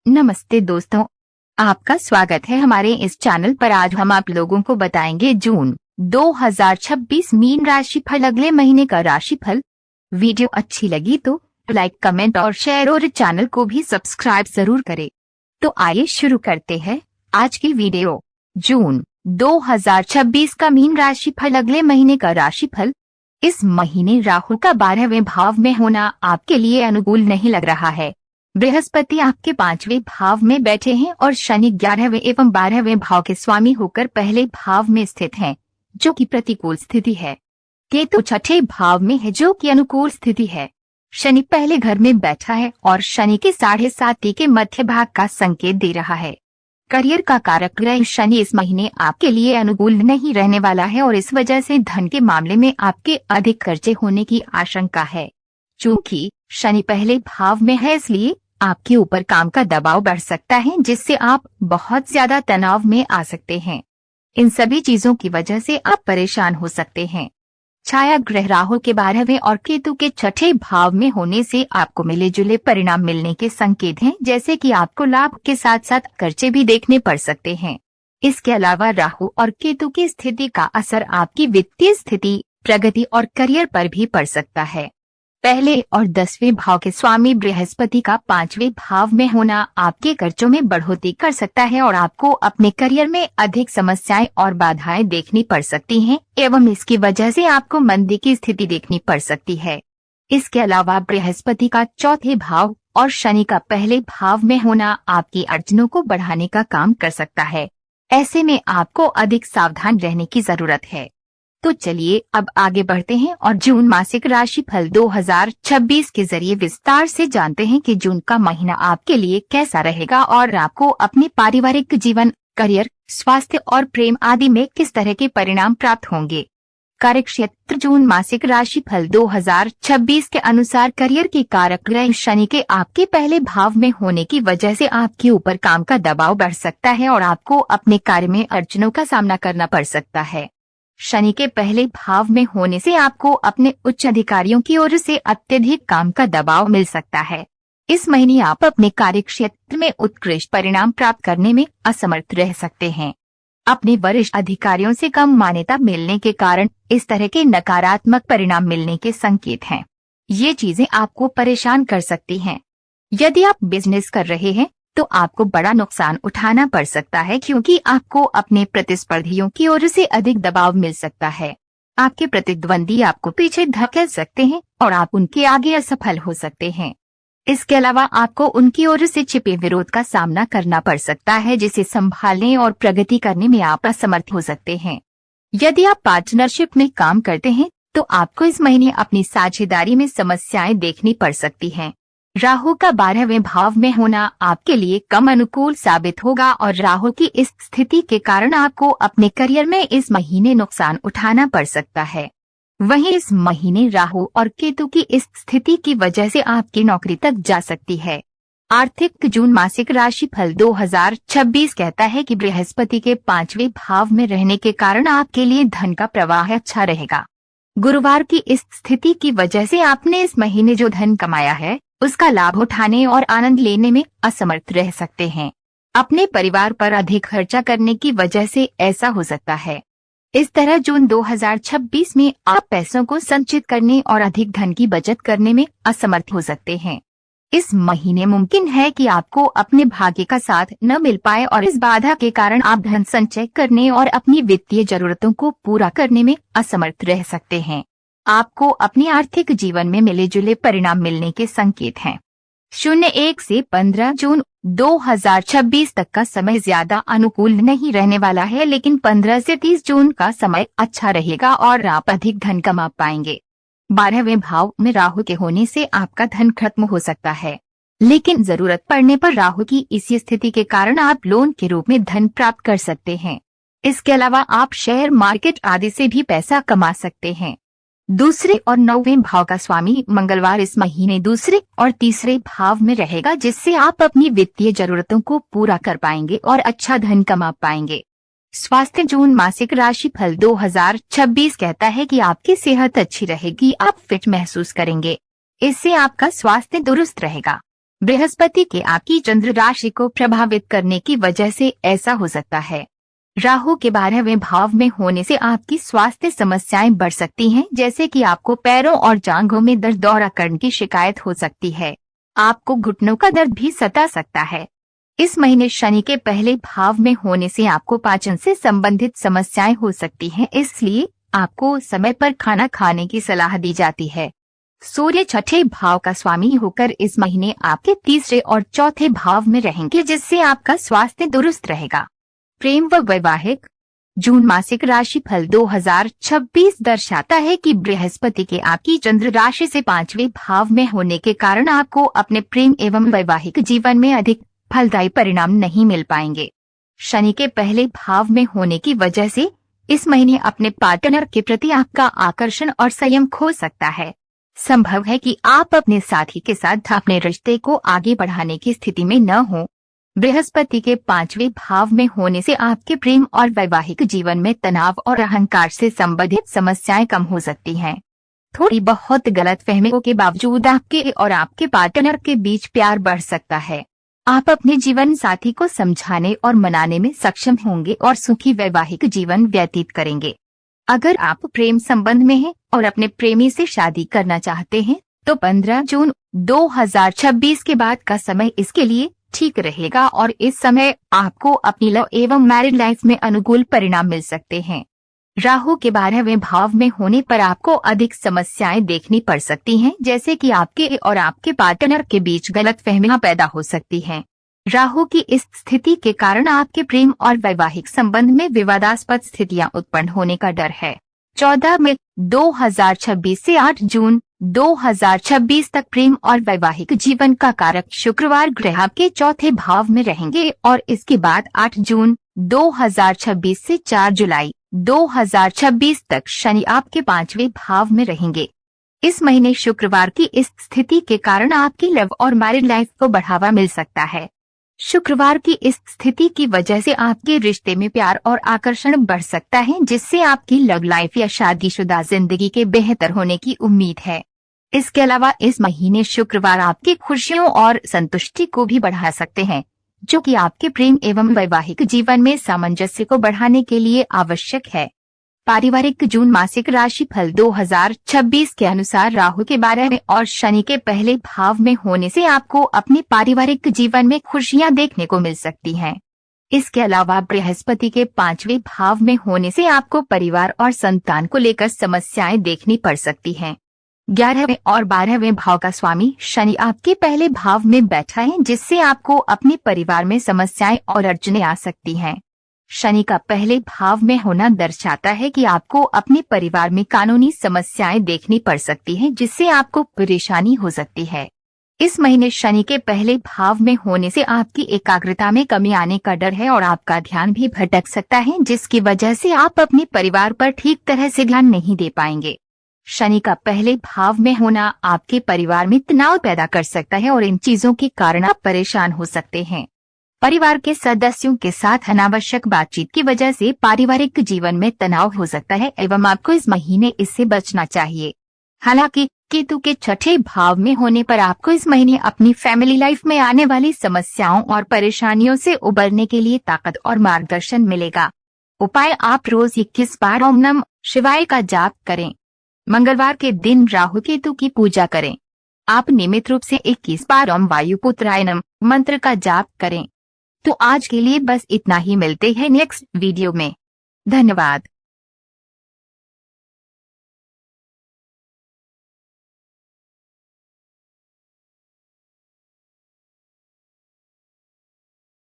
नमस्ते दोस्तों, आपका स्वागत है हमारे इस चैनल पर। आज हम आप लोगों को बताएंगे जून 2026 मीन राशिफल, अगले महीने का राशिफल। वीडियो अच्छी लगी तो लाइक, कमेंट और शेयर और चैनल को भी सब्सक्राइब जरूर करें। तो आइए शुरू करते हैं आज की वीडियो। जून 2026 का मीन राशिफल, अगले महीने का राशिफल। इस महीने राहु का 12वें भाव में होना आपके लिए अनुकूल नहीं लग रहा है। बृहस्पति आपके 5वें भाव में बैठे हैं और शनि 11वें एवं 12वें भाव के स्वामी होकर पहले भाव में स्थित हैं, जो कि प्रतिकूल स्थिति है। केतु 6ठे भाव में है, जो कि अनुकूल स्थिति है। शनि पहले घर में बैठा है और शनि के 7.5 के मध्य भाग का संकेत दे रहा है। करियर का कारक ग्रह शनि इस महीने आपके लिए अनुकूल नहीं रहने वाला है और इस वजह से धन के मामले में आपके अधिक खर्चे होने की आशंका है। चूंकि शनि पहले भाव में है, इसलिए आपके ऊपर काम का दबाव बढ़ सकता है, जिससे आप बहुत ज्यादा तनाव में आ सकते हैं। इन सभी चीजों की वजह से आप परेशान हो सकते हैं। छाया ग्रह राहु के 12वें और केतु के 6ठे भाव में होने से आपको मिले जुले परिणाम मिलने के संकेत हैं, जैसे कि आपको लाभ के साथ साथ खर्चे भी देखने पड़ सकते हैं। इसके अलावा राहु और केतु की स्थिति का असर आपकी वित्तीय स्थिति, प्रगति और करियर पर भी पड़ सकता है। पहले और 10वें भाव के स्वामी बृहस्पति का 5वें भाव में होना आपके खर्चों में बढ़ोतरी कर सकता है और आपको अपने करियर में अधिक समस्याएं और बाधाएं देखनी पड़ सकती हैं एवं इसकी वजह से आपको मंदी की स्थिति देखनी पड़ सकती है। इसके अलावा बृहस्पति का 4थे भाव और शनि का पहले भाव में होना आपकी अड़चनों को बढ़ाने का काम कर सकता है। ऐसे में आपको अधिक सावधान रहने की जरूरत है। तो चलिए अब आगे बढ़ते हैं और जून मासिक राशिफल 2026 के जरिए विस्तार से जानते हैं कि जून का महीना आपके लिए कैसा रहेगा और आपको अपने पारिवारिक जीवन, करियर, स्वास्थ्य और प्रेम आदि में किस तरह के परिणाम प्राप्त होंगे। कार्यक्षेत्र जून मासिक राशिफल 2026 के अनुसार करियर के कारक ग्रह शनि के आपके पहले भाव में होने की वजह से आपके ऊपर काम का दबाव बढ़ सकता है और आपको अपने कार्य में अड़चनों का सामना करना पड़ सकता है। शनि के पहले भाव में होने से आपको अपने उच्च अधिकारियों की ओर से अत्यधिक काम का दबाव मिल सकता है। इस महीने आप अपने कार्यक्षेत्र में उत्कृष्ट परिणाम प्राप्त करने में असमर्थ रह सकते हैं। अपने वरिष्ठ अधिकारियों से कम मान्यता मिलने के कारण इस तरह के नकारात्मक परिणाम मिलने के संकेत हैं। ये चीजें आपको परेशान कर सकती हैं। यदि आप बिजनेस कर रहे हैं तो आपको बड़ा नुकसान उठाना पड़ सकता है, क्योंकि आपको अपने प्रतिस्पर्धियों की ओर से अधिक दबाव मिल सकता है। आपके प्रतिद्वंदी आपको पीछे धकेल सकते हैं और आप उनके आगे असफल हो सकते हैं। इसके अलावा आपको उनकी ओर से छिपे विरोध का सामना करना पड़ सकता है, जिसे संभालने और प्रगति करने में आप असमर्थ हो सकते हैं। यदि आप पार्टनरशिप में काम करते हैं तो आपको इस महीने अपनी साझेदारी में समस्याएं देखनी पड़ सकती हैं। राहु का 12वें भाव में होना आपके लिए कम अनुकूल साबित होगा और राहु की इस स्थिति के कारण आपको अपने करियर में इस महीने नुकसान उठाना पड़ सकता है। वहीं इस महीने राहु और केतु की इस स्थिति की वजह से आपकी नौकरी तक जा सकती है। आर्थिक जून मासिक राशिफल 2026 कहता है कि बृहस्पति के 5वें भाव में रहने के कारण आपके लिए धन का प्रवाह अच्छा रहेगा। गुरुवार की इस स्थिति की वजह से आपने इस महीने जो धन कमाया है उसका लाभ उठाने और आनंद लेने में असमर्थ रह सकते हैं। अपने परिवार पर अधिक खर्चा करने की वजह से ऐसा हो सकता है। इस तरह जून 2026 में आप पैसों को संचित करने और अधिक धन की बचत करने में असमर्थ हो सकते हैं। इस महीने मुमकिन है कि आपको अपने भाग्य का साथ न मिल पाए और इस बाधा के कारण आप धन संचय करने और अपनी वित्तीय जरूरतों को पूरा करने में असमर्थ रह सकते हैं। आपको अपने आर्थिक जीवन में मिले जुले परिणाम मिलने के संकेत हैं। 01 से 15 जून 2026 तक का समय ज्यादा अनुकूल नहीं रहने वाला है, लेकिन 15 से 30 जून का समय अच्छा रहेगा और आप अधिक धन कमा पाएंगे। 12वें भाव में राहु के होने से आपका धन खत्म हो सकता है, लेकिन जरूरत पड़ने पर राहु की इसी स्थिति के कारण आप लोन के रूप में धन प्राप्त कर सकते हैं। इसके अलावा आप शेयर मार्केट आदि से भी पैसा कमा सकते हैं। दूसरे और 9वें भाव का स्वामी मंगलवार इस महीने दूसरे और तीसरे भाव में रहेगा, जिससे आप अपनी वित्तीय जरूरतों को पूरा कर पाएंगे और अच्छा धन कमा पाएंगे। स्वास्थ्य जून मासिक राशिफल 2026 कहता है कि आपकी सेहत अच्छी रहेगी, आप फिट महसूस करेंगे। इससे आपका स्वास्थ्य दुरुस्त रहेगा। बृहस्पति के आपकी चंद्र राशि को प्रभावित करने की वजह से ऐसा हो सकता है। राहु के 12वें भाव में होने से आपकी स्वास्थ्य समस्याएं बढ़ सकती हैं, जैसे कि आपको पैरों और जांघों में दर्द, दौरा करने की शिकायत हो सकती है। आपको घुटनों का दर्द भी सता सकता है। इस महीने शनि के पहले भाव में होने से आपको पाचन से संबंधित समस्याएं हो सकती हैं, इसलिए आपको समय पर खाना खाने की सलाह दी जाती है। सूर्य छठे भाव का स्वामी होकर इस महीने आपके तीसरे और चौथे भाव में रहेंगे, जिससे आपका स्वास्थ्य दुरुस्त रहेगा। प्रेम व वैवाहिक। जून मासिक राशिफल 2026 दर्शाता है कि बृहस्पति के आपकी चंद्र राशि से 5वें भाव में होने के कारण आपको अपने प्रेम एवं वैवाहिक जीवन में अधिक फलदायी परिणाम नहीं मिल पाएंगे। शनि के पहले भाव में होने की वजह से इस महीने अपने पार्टनर के प्रति आपका आकर्षण और संयम खो सकता है। संभव है कि आप अपने साथी के साथ अपने रिश्ते को आगे बढ़ाने की स्थिति में न हो। बृहस्पति के 5वें भाव में होने से आपके प्रेम और वैवाहिक जीवन में तनाव और अहंकार से संबंधित समस्याएं कम हो सकती हैं। थोड़ी बहुत गलतफहमियों के बावजूद आपके और आपके पार्टनर के बीच प्यार बढ़ सकता है। आप अपने जीवन साथी को समझाने और मनाने में सक्षम होंगे और सुखी वैवाहिक जीवन व्यतीत करेंगे। अगर आप प्रेम संबंध में हैं और अपने प्रेमी से शादी करना चाहते हैं तो 15 जून 2026 के बाद का समय इसके लिए ठीक रहेगा और इस समय आपको अपनी लव एवं मैरिड लाइफ में अनुकूल परिणाम मिल सकते हैं। राहु के 12वें भाव में होने पर आपको अधिक समस्याएं देखनी पड़ सकती हैं, जैसे कि आपके और आपके पार्टनर के बीच गलतफहमियां पैदा हो सकती हैं। राहु की इस स्थिति के कारण आपके प्रेम और वैवाहिक संबंध में विवादास्पद स्थितियां उत्पन्न होने का डर है। 14 मई 2026 से 8 जून 2026 तक प्रेम और वैवाहिक जीवन का कारक शुक्रवार ग्रह आपके चौथे भाव में रहेंगे और इसके बाद 8 जून 2026 से 4 जुलाई 2026 तक शनि आपके 5वें भाव में रहेंगे। इस महीने शुक्रवार की इस स्थिति के कारण आपकी लव और मैरिड लाइफ को बढ़ावा मिल सकता है। शुक्रवार की इस स्थिति की वजह से आपके रिश्ते में प्यार और आकर्षण बढ़ सकता है, जिससे आपकी लव लाइफ या शादीशुदा जिंदगी के बेहतर होने की उम्मीद है। इसके अलावा इस महीने शुक्रवार आपकी खुशियों और संतुष्टि को भी बढ़ा सकते हैं, जो कि आपके प्रेम एवं वैवाहिक जीवन में सामंजस्य को बढ़ाने के लिए आवश्यक है। पारिवारिक। जून मासिक राशिफल 2026 के अनुसार राहु के 12वें और शनि के पहले भाव में होने से आपको अपने पारिवारिक जीवन में खुशियां देखने को मिल सकती हैं। इसके अलावा बृहस्पति के 5वें भाव में होने से आपको परिवार और संतान को लेकर समस्याएं देखनी पड़ सकती हैं। 11वें और 12वें भाव का स्वामी शनि आपके पहले भाव में बैठा है, जिससे आपको अपने परिवार में समस्याएं और अड़चनें आ सकती हैं। शनि का पहले भाव में होना दर्शाता है कि आपको अपने परिवार में कानूनी समस्याएं देखनी पड़ सकती हैं, जिससे आपको परेशानी हो सकती है। इस महीने शनि के पहले भाव में होने से आपकी एकाग्रता में कमी आने का डर है और आपका ध्यान भी भटक सकता है, जिसकी वजह से आप अपने परिवार पर ठीक तरह से ध्यान नहीं दे पाएंगे। शनि का पहले भाव में होना आपके परिवार में तनाव पैदा कर सकता है और इन चीजों के कारण आप परेशान हो सकते हैं। परिवार के सदस्यों के साथ अनावश्यक बातचीत की वजह से पारिवारिक जीवन में तनाव हो सकता है एवं आपको इस महीने इससे बचना चाहिए। हालांकि केतु के छठे भाव में होने पर आपको इस महीने अपनी फैमिली लाइफ में आने वाली समस्याओं और परेशानियों से उबरने के लिए ताकत और मार्गदर्शन मिलेगा। उपाय। आप रोज 21 बार ओम नमः शिवाय का जाप करें। मंगलवार के दिन राहु केतु की पूजा करें। आप नियमित रूप से 21 बार ओम वायुपुत्राय नमः मंत्र का जाप करें। तो आज के लिए बस इतना ही। मिलते हैं नेक्स्ट वीडियो में। धन्यवाद।